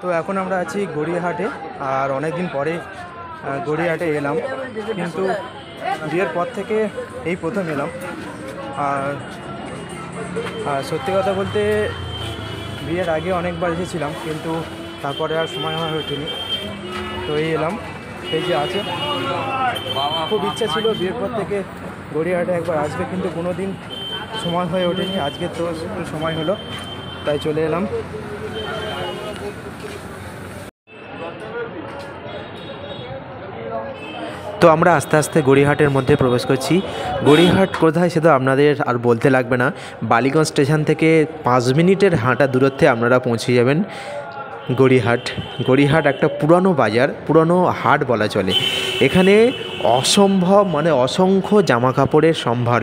তো এখন আমরা আছি গড়িয়াহাটে, আর অনেক দিন পরে গড়িয়াহাটে এলাম, কিন্তু বিয়ের পর থেকে এই প্রথম এলাম। আর সত্যি কথা বলতে বিয়ের আগে অনেকবার এসেছিলাম, কিন্তু তারপরে আর সময় হয়ে ওঠেনি। তো এই এলাম, এই যে আছে, খুব ইচ্ছা ছিল বিয়ের পর থেকে গড়িয়াহাটে একবার আসবে, কিন্তু কোনো দিন সময় হয়ে ওঠেনি। আজকে তো একটু সময় হলো, তাই চলে এলাম। তো আমরা আস্তে আস্তে গড়িয়াহাটের মধ্যে প্রবেশ করছি। গড়িয়াহাট কোথায় সেটা আপনাদের আর বলতে লাগবে না। বালিগঞ্জ স্টেশন থেকে 5 মিনিটের হাঁটা দূরত্বে আপনারা পৌঁছে যাবেন গড়িয়াহাট। গড়িয়াহাট একটা পুরানো বাজার, পুরানো হাট বলা চলে। এখানে অসংখ্য জামা কাপড়ের সম্ভার।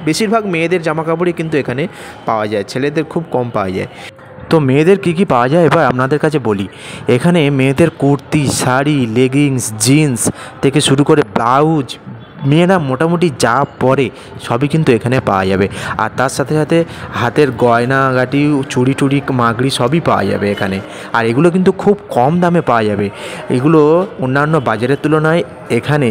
বেশিরভাগ মেয়েদের জামা কাপড়ই কিন্তু এখানে পাওয়া যায়, ছেলেদের খুব কম পাওয়া যায়। তো মেয়েদের কী কী পাওয়া যায় এবার আপনাদের কাছে বলি। এখানে মেয়েদের কুর্তি, শাড়ি, লেগিংস, জিন্স থেকে শুরু করে ব্লাউজ, মেয়েরা মোটামুটি যা পরে সবই কিন্তু এখানে পাওয়া যাবে। আর তার সাথে সাথে হাতের গয়নাগাটি, চুড়ি টুড়ি, মাগড়ি সবই পাওয়া যাবে এখানে। আর এগুলো কিন্তু খুব কম দামে পাওয়া যাবে। এগুলো অন্যান্য বাজারের তুলনায় এখানে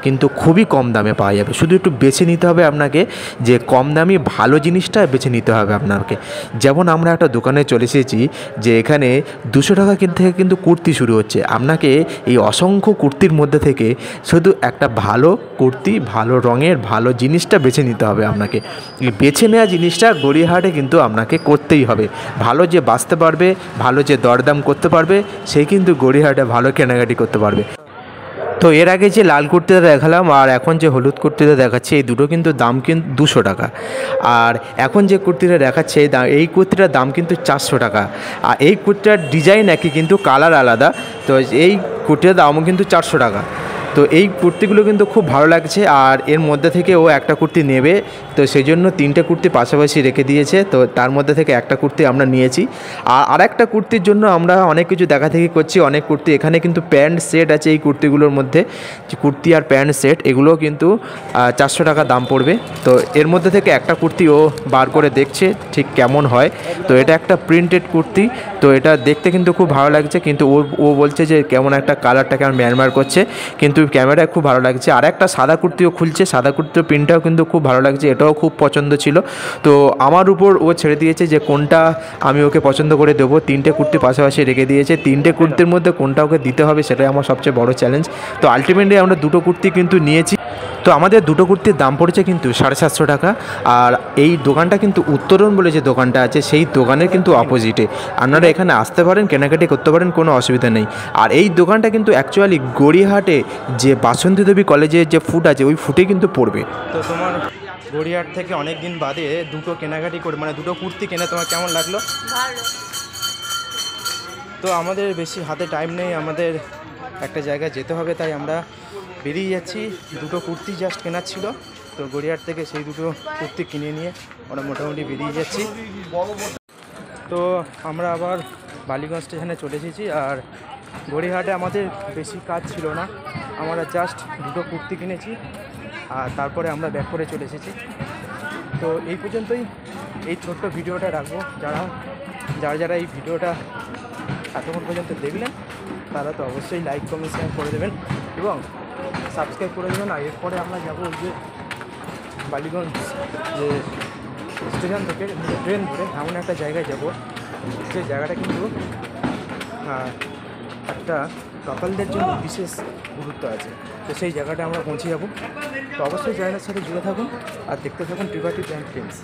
কিন্তু খুবই কম দামে পাওয়া যাবে। শুধু একটু বেছে নিতে হবে আপনাকে, যে কম দামি ভালো জিনিসটা বেছে নিতে হবে আপনাকে। যেমন আমরা একটা দোকানে চলে এসেছি, যে এখানে 200 টাকা থেকে কিন্তু কুর্তি শুরু হচ্ছে। আপনাকে এই অসংখ্য কুর্তির মধ্যে থেকে শুধু একটা ভালো কুর্তি, ভালো রঙের, ভালো জিনিসটা বেছে নিতে হবে আপনাকে। এই বেছে নেওয়া জিনিসটা গড়িয়াহাটে কিন্তু আপনাকে করতেই হবে। ভালো যে বাঁচতে পারবে, ভালো যে দরদাম করতে পারবে, সে কিন্তু গড়িয়াহাটে ভালো কেনাকাটি করতে পারবে। তো এর আগে যে লাল কুর্তিটা দেখালাম আর এখন যে হলুদ কুর্তিটা দেখাচ্ছে, এই দুটো কিন্তু দাম কিন্তু 200 টাকা। আর এখন যে কুর্তিটা দেখাচ্ছে এই কুর্তিটার দাম কিন্তু 400 টাকা। আর এই কুর্তিটার ডিজাইন একই, কিন্তু কালার আলাদা। তো এই কুর্তিটার দামও কিন্তু 400 টাকা। তো এই কুর্তিগুলো কিন্তু খুব ভালো লাগছে। আর এর মধ্যে থেকে ও একটা কুর্তি নেবে, তো সেই জন্য 3টে কুর্তি পাশাপাশি রেখে দিয়েছে। তো তার মধ্যে থেকে একটা কুর্তি আমরা নিয়েছি। আর একটা কুর্তির জন্য আমরা অনেক কিছু দেখাদেখি করছি, অনেক কুর্তি। এখানে কিন্তু প্যান্ট সেট আছে এই কুর্তিগুলোর মধ্যে, যে কুর্তি আর প্যান্ট সেট, এগুলো কিন্তু 400 টাকা দাম পড়বে। তো এর মধ্যে থেকে একটা কুর্তি ও বার করে দেখছে ঠিক কেমন হয়। তো এটা একটা প্রিন্টেড কুর্তি, তো এটা দেখতে কিন্তু খুব ভালো লাগছে, কিন্তু ও বলছে যে কেমন একটা কালারটা কেমন ম্যারমার করছে, কিন্তু ক্যামেরায় খুব ভালো লাগছে। আর একটা সাদা কুর্তিও খুলছে, সাদা কুর্তির প্রিন্টটাও কিন্তু খুব ভালো লাগছে, এটাও খুব পছন্দ ছিল। তো আমার উপর ও ছেড়ে দিয়েছে যে কোনটা আমি ওকে পছন্দ করে দেবো। 3টে কুর্তি পাশাপাশি রেখে দিয়েছে, 3টে কুর্তির মধ্যে কোনটা ওকে দিতে হবে সেটাই আমার সবচেয়ে বড় চ্যালেঞ্জ। তো আলটিমেটলি আমরা 2টো কুর্তি কিন্তু নিয়েছি। তো আমাদের 2টো কুর্তির দাম পড়েছে কিন্তু 750 টাকা। আর এই দোকানটা কিন্তু উত্তরণ বলে যে দোকানটা আছে, সেই দোকানের কিন্তু অপোজিটে। আপনারা এখানে আসতে পারেন, কেনাকাটি করতে পারেন, কোনো অসুবিধা নেই। আর এই দোকানটা কিন্তু অ্যাকচুয়ালি গড়িয়াহাটে যে বাসন্তী দেবী কলেজের যে ফুট আছে, ওই ফুটে কিন্তু পড়বে। তো তোমার গড়িয়াহাট থেকে অনেক দিন বাদে 2টো কেনাকাটি করে, 2টো কুর্তি কিনে তোমার কেমন লাগলো? ভালো। তো আমাদের বেশি হাতে টাইম নেই, আমাদের একটা জায়গায় যেতে হবে, তাই আমরা বেরিয়ে যাচ্ছি। 2টো কুর্তি জাস্ট কেনার ছিল, তো গড়িয়াহাট থেকে সেই 2টো কুর্তি কিনে নিয়ে আমরা মোটামুটি বেরিয়ে যাচ্ছি। তো আমরা আবার বালিগঞ্জ স্টেশনে চলে এসেছি। আর গড়িয়াহাটে আমাদের বেশি কাজ ছিল না, আমরা জাস্ট 2টো কুর্তি কিনেছি, আর তারপরে আমরা ব্যাক করে চলে এসেছি। তো এই পর্যন্তই এই ছোট্ট ভিডিওটা রাখবো। যারা এই ভিডিওটা এতক্ষণ পর্যন্ত দেখলেন, তারা তো অবশ্যই লাইক, কমেন্ট, শেয়ার করে দেবেন এবং সাবস্ক্রাইব করে দেবেন। আর এরপরে আমরা যাবো ওই যে বালিগঞ্জ যে স্টেশন থেকে ট্রেন ধরে এমন একটা জায়গায় যাব, যে জায়গাটা কিন্তু একটা কাপলদের জন্য বিশেষ গুরুত্ব আছে। তো সেই জায়গাটা আমরা পৌঁছে যাব। তো অবশ্যই চ্যানেলের সাথে জুড়ে থাকুন আর দেখতে থাকুন টিভাটি প্যান্ট ফিল্মস।